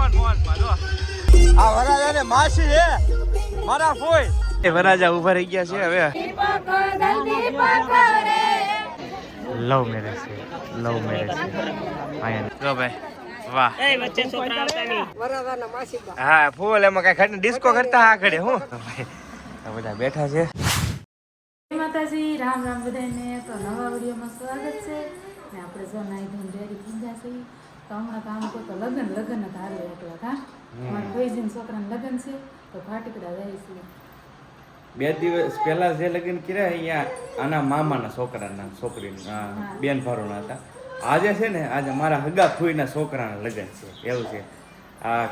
આ વરાજા ને માસી છે મારા ફોઈ એ વરાજા ઉભા રહી ગયા છે હવે લવ મેરેજ છે આયા જો ભાઈ વાહ એ વચ્ચે છોકરા આવતા નહીં વરાજાના માસી હા ફૂલ એમાં કઈ ખડ ડિસ્કો કરતા આ ખડે હું બધા બેઠા છે માતાજી રામ રામ બધાને તો નવા વિડીયોમાં સ્વાગત છે ને આપણે જો નાઈ ધોઈને રેડી થઈ ગયા છે તો હમણાં કામ તો લગન ધારે એકલા હા મારા ભાઈજીના છોકરાના લગન છે તો ફાટીકડા જાય છે 2 દિવસ પહેલા જે લગ્ન કર્યા અહીંયા આના મામાના છોકરાના છોકરીના બેન ભારોના હતા આજે છે ને આજે મારા હગા ફૂઈના છોકરાના લગ્ન છે એવું છે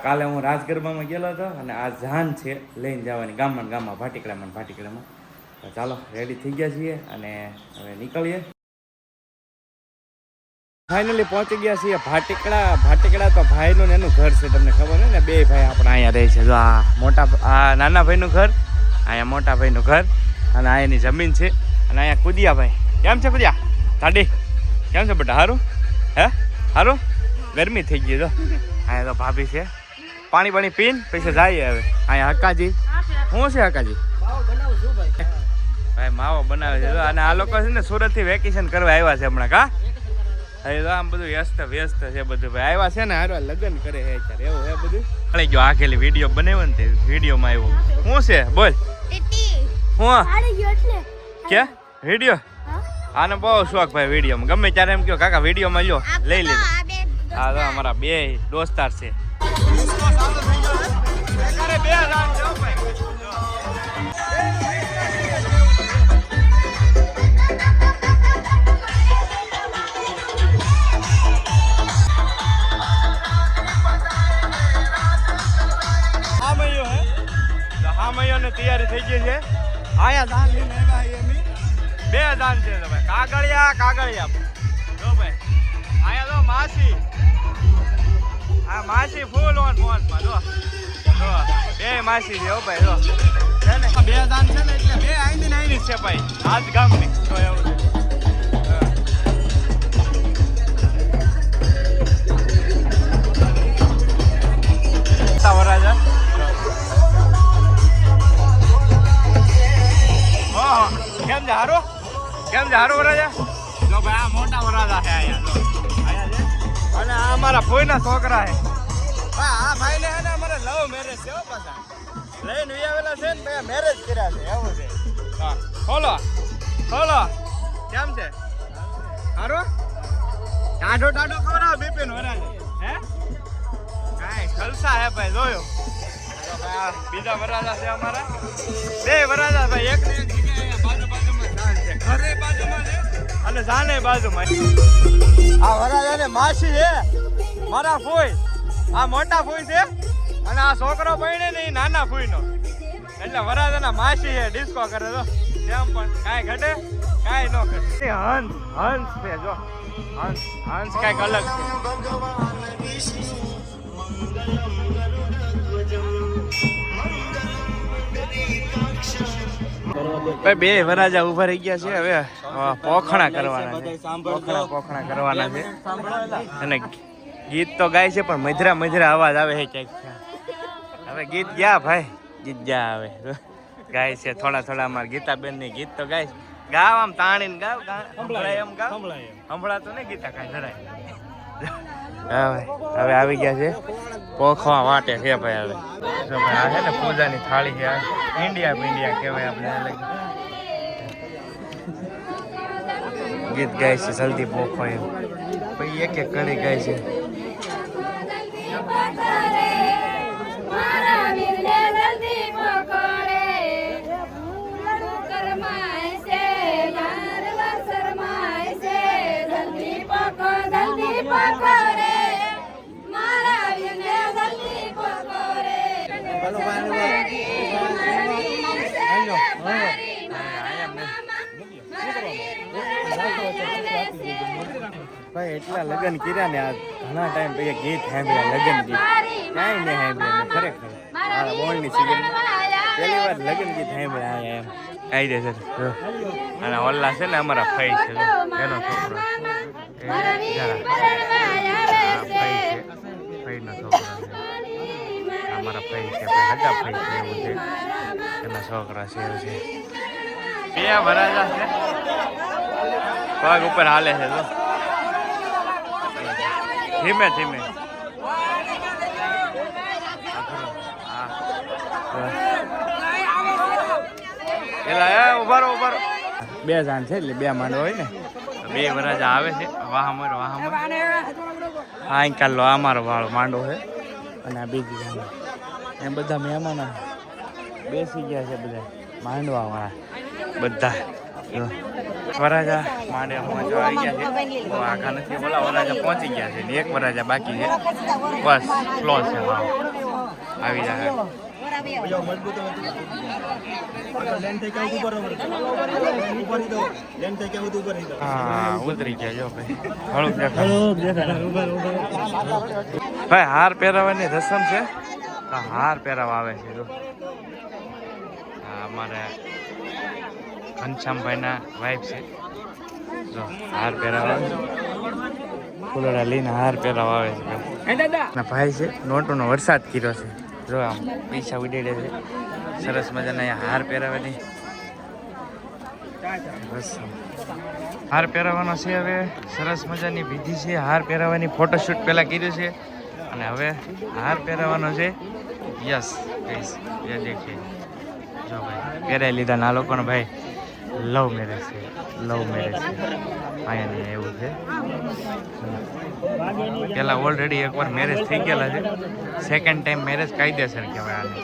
કાલે હું રાજગરબામાં ગયેલો હતો અને આ જાન છે લઈને જવાની ગામમાં ભાટીકડામાં ચાલો રેડી થઈ ગયા છીએ અને હવે નીકળીએ ફાઇનલી પહોંચી ગયા છીએ ભાટીકડા તો ભાઈનું ને એનું ઘર છે તમને ખબર છે ને બે ભાઈ આપણે અહીંયા રહે છે જો આ નાના ભાઈનું ઘર અહીંયા મોટા ભાઈનું ઘર અને આ એની જમીન છે અને અહીંયા કુદિયા ભાઈ કેમ છે કુદિયા તાડી કેમ છે બેટા સારું હે સારું ગરમી થઈ ગઈ જો અહીંયા તો ભાભી છે પાણી પીને પછી જઈએ હવે અહીંયા હકાજી શું છે હકાજી ભાઈ માવો બનાવે છે અને આ લોકો છે ને સુરતથી વેકેશન કરવા આવ્યા છે હમણાં કા હવે તો આમ બધું વ્યસ્ત છે બધું ભાઈ આવ્યા છે ને હારવા લગ્ન કરે છે અત્યારે એવું હે બધું મળી ગયો આખેલી વિડીયો બનાવ્યો ને તે વિડીયોમાં આવ્યો શું છે બોલ હું કે વિડીયો આને બહુ શોખ ભાઈ વિડીયોમાં ગમે ત્યારે એમ કહો કાકા વિડીયોમાં લ્યો લઈ લીધો હા તો અમારા બે દોસ્તાર છે તૈયારી થઈ ગઈ છે આયા દાન લઈને આવ્યા એમ બે દાન છે તો ભાઈ કાગળિયા જો ભાઈ આયા તો માસી આ માસી ફૂલ ઓન ફોનમાં જો બે માસી છે હો ભાઈ જો છે ને બે દાન છે ને એટલે બે આઈની છે ભાઈ આજ ગામની તો એવું છે વરાજા કેમ છે હારો વરાજા જો ભાઈ આ મોટા વરાજા છે અહીંયા અને આ અમારા ફોઈના છોકરા છે આ ભાઈને છે ને અમારે લવ મેરેજ છે પાછા લઈને આવેલા છે ને મેરેજ કર્યા છે એવું છે હા ખોલો કેમ છે હારો ટાઢો ખવડાવ બિપિન વરાજા હે કાંઈ જલસા હે ભાઈ જોયો બીજા વરાજા છે અમારા બે વરાજા ભાઈ એક ને એક ઘરે બાજુમાં છે અને જાને બાજુમાં આ વરાજા ને માસી છે મારા ફોઈ આ મોટા ફોઈ છે અને આ છોકરો બહેને ને નાના ફોઈનો એટલે વરાજાના માસી છે ડિસ્કો કરે તો તેમ પણ કાંઈ ઘટે કાંઈ ન ઘટે હંસ છે જો હંસ કાંઈક અલગ છે ભાઈ બે વરાજા ઉભા રહી ગયા છે હવે પોખણા કરવાના છે અને ગીત તો ગાય છે પણ મધરા અવાજ આવે છે ક્યાંક હવે ગીત ગયા આવે ગાય છે થોડા અમારા ગીતાબેન ની ગીત તો ગાય ગાવ આમ તાણીને ગાવ સંભળાતો નહીં ગીતા કાંઈ જરાય હવે આવી ગયા છે પોખવા વાટે છે ભાઈ હવે જો ભાઈ આ છે ને પૂજાની થાળી છે ઇન્ડિયા કહેવાય આપણે ગીત ગાય છે જલ્દી પોખો એમ પછી એક કરી ગાય છે ભાઈ એટલા લગ્ન કર્યા ને આ ઘણા ટાઈમ પછી ગીત સાંભળ્યા લગ્ન ગીત કાંઈ નહીં સાંભળ્યા ખરેખર મારા બોલની સિઝન પહેલી વાર લગ્ન ગીત સાંભળ્યા એમ કાયદેસર અને ઓલ્લા છે ને અમારા ફઈ છે એનો છોકરો ફઈનો છોકરો છે ભાઈ છે ભાઈ હગા ભાઈ છે એવું છે એના છોકરા છે એવું છે બે વરાજા છે પગ ઉપર હાલે છે તો ધીમે ધીમે પેલા ઉભારો બે જાણ છે એટલે બે માંડવા હોય ને બે વરાજા આવે છે વાહમર હા કાલ લો અમારો વાળો માંડો છે અને આ બીજી જાણ એ બધા મહેમાન બેસી ગયા છે બધા માંડવા વાળા બધા વરાજા માંડે પહોંચવા આવી ગયા છે આખા નથી બોલા વરાજા પહોંચી ગયા છે ને એક વરાજા બાકી છે બસ ક્લોઝ છે વાવ આવી જાય હા ઉતરી ગયા જો ભાઈ હાર પહેરાવાની રસમ છે હાર પહેરાવા આવે છે જો અમારે ઘનશ્યામભાઈના વાઈફ છે જો હાર પહેરાવા ફૂલડા લઈને હાર પહેરાવા આવે છે ભાઈ છે નોટોનો વરસાદ કર્યો છે જો આમ પૈસા ઉડેડે છે સરસ મજાના અહીંયા હાર પહેરાવાની હાર પહેરાવાનો છે હવે સરસ મજાની વિધિ છે હાર પહેરાવાની ફોટોશૂટ પહેલાં કર્યું છે અને હવે હાર પહેરાવાનો છે યસ ગઈશ એ દેખીએ જો ભાઈ પહેરાવી લીધા ના લોકોને ભાઈ લવ મેરેજ છે અહીંયા એવું છે પેલા ઓલરેડી એકવાર મેરેજ થઈ ગયેલા છે સેકન્ડ ટાઈમ મેરેજ કાયદેસર કહેવાય આને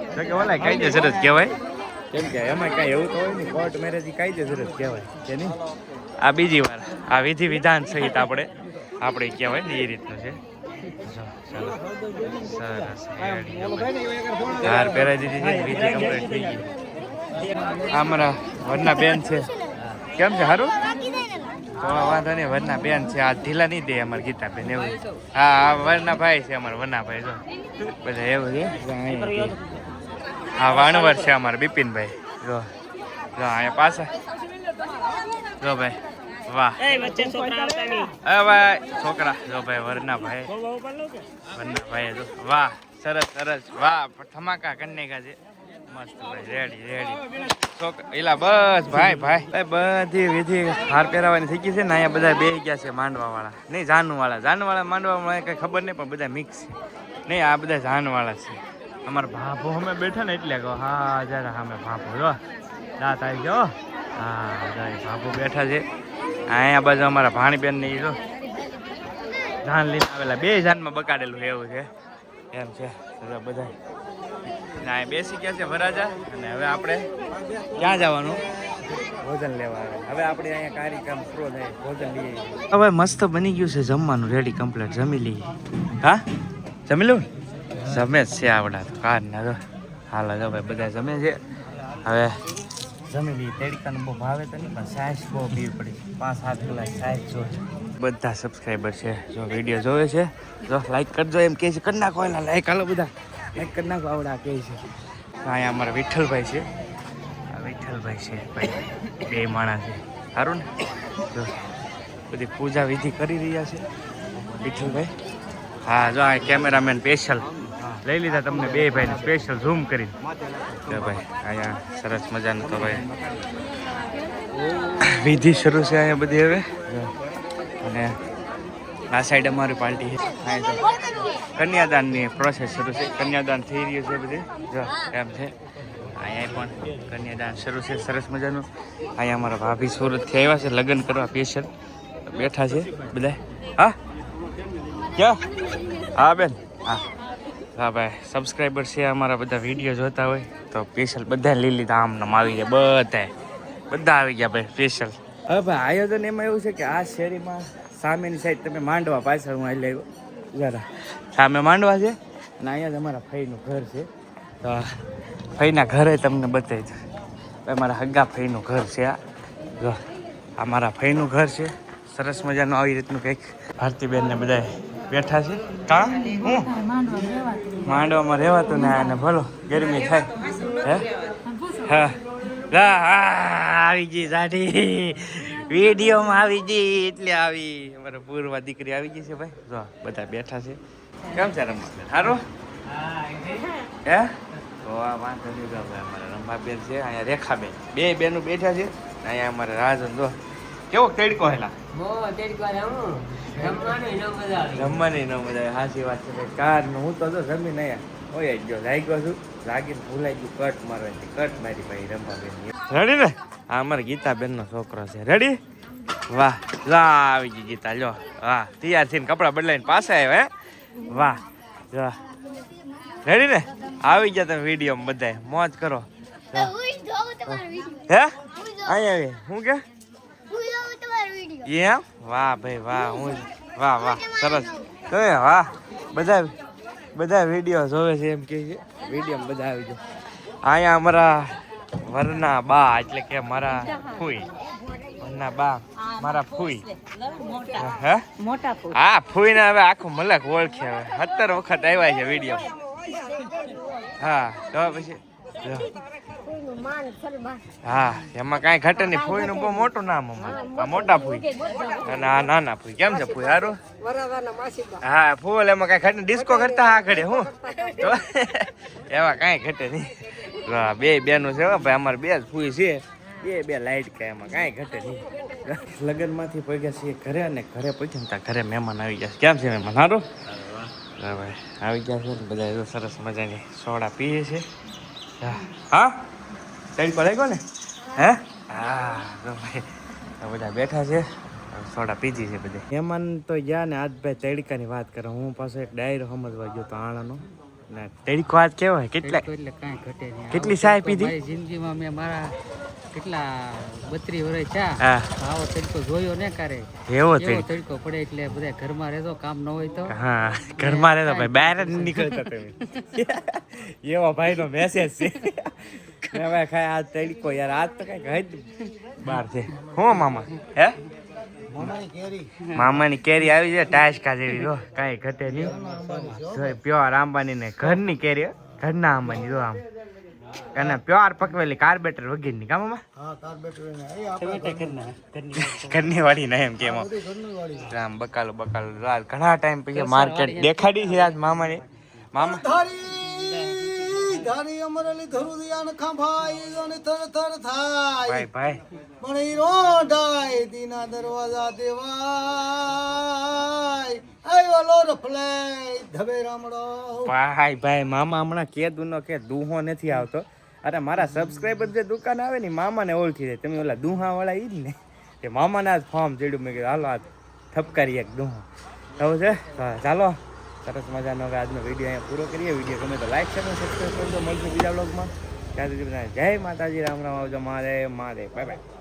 તો કે ઓલા કાયદેસર જ કહેવાય કેમ કે એમાં કાંઈ એવું તો હોય ને કોર્ટ મેરેજ કાયદેસર જ કહેવાય કે નહીં આ બીજી વાર આ વિધિ વિધાન સહિત આપણે કહેવાય ને એ રીતનું છે ચાલો સરસ હાર પહેરાવી દીધી છે વિધિ કમ્પ્લીટ થઈ ગઈ અમારા વરના બેન છે કેમ છે સારું તો વાંધો નહીં વરના બેન છે આ ઢીલા નહીં દે અમારા ગીતાબેન એવું હા વરના ભાઈ છે અમારા વરના ભાઈ જો બધા એવું છે હા વાણવર છે અમારા બિપિનભાઈ જો અહીંયા પાછા જો ભાઈ વાહ ભાઈ છોકરા જો ભાઈ વરના ભાઈ જો વાહ સરસ વાહ ધમાકા કન્નેકા છે મસ્ત ભાઈ રેડી એલા બસ ભાઈ બધી વિધિ હાર પહેરાવાની થઈ ગઈ છે ને અહીંયા બધા બે ગયા છે માંડવા વાળા નહીં જાનવાળા માંડવા કઈ ખબર નહીં પણ બધા મિક્સ છે નહીં આ બધા જાનવાળા છે અમારા ભાભો અમે બેઠા ને એટલે કહો હા જરા અમે ભાભો જો દાંત આવી ગયો હા ભાભો બેઠા છે અહીંયા બાજુ અમારા ભાણીબેન ને જો જાન લઈને આવેલા બે જાનમાં બકાડેલું એવું છે એમ છે બધા ના બેસી ગયા છે વરાજા અને હવે આપણે ક્યાં જવાનું ભોજન લેવા આવે હવે આપણે અહીંયા કાર્યક્રમ પૂરો થાય ભોજન લઈએ હવે મસ્ત બની ગયું છે જમવાનું રેડી કમ્પ્લીટ જમી લઈએ હા જમી લઉં જમે જ છે આવડા તો કાર ના તો હાલો જો ભાઈ બધા જમે છે હવે જમી લઈએ તેડકાનું બહુ ભાવે તો નહીં પણ સાઈઝ બહુ પીવી પડી 5-7 કલાક સાઈઝ જોઈએ બધા સબસ્ક્રાઈબર છે જો વિડીયો જોવે છે જો લાઈક કરજો એમ કહે છે કરી નાખો એલા લાઈક હાલો બધા લાઈક કરી નાખો આવડા કહે છે અહીંયા અમારા વિઠ્ઠલભાઈ છે ભાઈ બે માણસ છે સારું ને જો બધી પૂજા વિધિ કરી રહ્યા છે વિઠ્ઠલભાઈ હા જો આ કેમેરામેન સ્પેશિયલ લઈ લીધા તમને બે ભાઈને સ્પેશિયલ ઝૂમ કરી જો ભાઈ અહીંયા સરસ મજાનું તો ભાઈ વિધિ શરૂ છે અહીંયા બધી હવે અને આ સાઈડ અમારી પાર્ટી છે અહીંયા તો કન્યાદાનની પ્રોસેસ શરૂ છે કન્યાદાન થઈ રહ્યું છે બધે જો એમ છે અહીંયા પણ કન્યાદાન શરૂ છે સરસ મજાનું અહીંયા અમારા ભાભી સુરતથી આવ્યા છે લગ્ન કરવા સ્પેશિયલ બેઠા છે બધા હા ક્યાં હા બેન હા ભાઈ સબસ્ક્રાઈબર છે અમારા બધા વિડીયો જોતા હોય તો સ્પેશિયલ બધા લઈ લીધા આમ નામ આવી ગયા બધા આવી ગયા ભાઈ સ્પેશિયલ હવે ભાઈ આયોજન એમાં એવું છે કે આ શેરીમાં સામેની સાઈડ તમે માંડવા પાછળ હું આવી આવ્યો જરા સામે માંડવા છે અને અહીંયા જ અમારા ફઈનું ઘર છે તો ફઈના ઘરે તમને બતાવી દઉં ભાઈ મારા હગા ફઈનું ઘર છે આ જો આ મારા ફઈનું ઘર છે સરસ મજાનું આવી રીતનું કંઈક ભારતીબેન ને બધા બેઠા છે કા હું માંડવામાં રહેવાતું ને અને ભલો ગરમી થાય હે હા આવી ગઈ સાડી વિડીયોમાં આવી ગઈ એટલે આવી અમારા પૂર્વા દીકરી આવી ગઈ છે ભાઈ જો બધા બેઠા છે કેમ છે રમત સારું હે તો આ વાંધો નહીં જો ભાઈ અમારે રંભાબેન છે અહીંયા રેખાબેન બે બેનું બેઠા છે અહીંયા અમારે રાજન જો કેવો તડકો હેલા જમવાની ન મજા આવે સાચી વાત છે ભાઈ કાર હું તો જો જમીન અહીંયા હોય જ ગયો લાગ્યો છું લાગીને ભૂલાઈ ગયું કટ મારવાની કટ મારી ભાઈ રંભાબેન રેડી ને આ અમારે ગીતાબેન નો છોકરો છે રેડી વાહ લા આવી ગઈ ગીતા લ્યો વાહ તૈયાર થઈને કપડાં બદલાઈને પાસે આવ્યા હે વાહ જો રેડી ને આવી ગયા તમે વિડીયોમાં બધાય મોજ કરો હે અહીંયા હું કે એમ વાહ ભાઈ વાહ હું વાહ વાહ સરસ તમે વાહ બધા વિડીયો જોવે છે એમ કે છે વિડીયોમાં બધા આવી જાય અહીંયા અમારા વરના બા એટલે કે મારા ફૂઈ વરના બા મારા ફૂઈ હે હા ફૂઈને હવે આખું મલક ઓળખે હવે 17 વખત આવ્યા છે વિડીયો હા તો પછી હા એમાં કાંઈ ઘટે નહીં ફૂઈનું બહુ મોટું નામ અમારું આ મોટા ફૂઈ અને આ નાના ફૂઈ કેમ છે ફૂઈ સારું હા ફૂલ એમાં કાંઈ ઘટે ડિસ્કો કરતા હા ઘડે હું તો એમાં કાંઈ ઘટે નહીં બે બેનું છે ભાઈ અમારે બે જ ફૂઈ છે બે લાઈટ કાંઈ એમાં કાંઈ ઘટે નહીં લગ્નમાંથી પગ્યા છીએ ઘરે અને ઘરે પહોંચી ને ત્યાં ઘરે મહેમાન આવી ગયા કેમ છે મહેમાન સારું ભાઈ આવી ગયા છે ને બધા સરસ મજાની સોડા પીએ છે હા સાઈડ પર આવી ગયો ને હે હા ભાઈ બધા બેઠા છે સોડા પીધી છે બધે મહેમાન તો ગયા ને આજ ભાઈ તડકાની વાત કરે હું પાછો એક ડાયરો સમજવા ગયો તો આણાનો ને તડકો આજ કેવો હોય કેટલા એટલે કાંઈ ઘટે નહીં કેટલી ચાય પીધી મારી જિંદગીમાં મેં મારા કેટલા 32 વર્ષ ચા હા આવો તડકો જોયો ને કારે એવો તડકો પડે એટલે બધા ઘરમાં રહેતો કામ ન હોય તો હા ઘરમાં રહેતો ભાઈ બહાર જ નીકળતા તમે એવો ભાઈ નો મેસેજ છે ભાઈ ખાય આજ તડકો યાર આજ તો કઈ ઘર બહાર છે હું મામા હે મામાની કેરી આવી છે ટાયસકા જેવી જો કાંઈ ઘટે નહીં પ્યોર આંબાની ને ઘરની કેરી ઘરના આંબાની જો આમ અને પ્યોર પકવેલી કાર્બેટર વગેરેની કા મામા ઘરની વાળી ના એમ કેમ આમ બકાલો ઘણા ટાઈમ પછી માર્કેટ દેખાડી છે આજ મામાની મામા ધારી અમરેલી ધરુદિયાન ખાંભાઈ જોને થર થર થાય ભાઈ પણ ઈ રોડાય દીના દરવાજા દેવાય આયો લો રફલે ધબે રામડો ભાઈ મામા હમણાં કે દુનો કે દુહો નથી આવતો અરે મારા સબસ્ક્રાઇબર જે દુકાન આવે ને મામાને ઓળખી જાય તમે ઓલા દુહા વાળા ઈ જ ને તે મામાના જ ફોર્મ ચડ્યું મેં કીધું હાલો આ ઠપકારી એક દુહો એવું છે ચાલો સરસ મજાનો આજનો વિડીયો અહીંયા પૂરો કરીએ વિડીયો ગમે તો લાઈક કરો સબસ્ક્રાઈબ કરજો મળશું બીજા બ્લોગમાં ત્યાં સુધી જય માતાજી રામ રામ આવજો મારે બાય બાય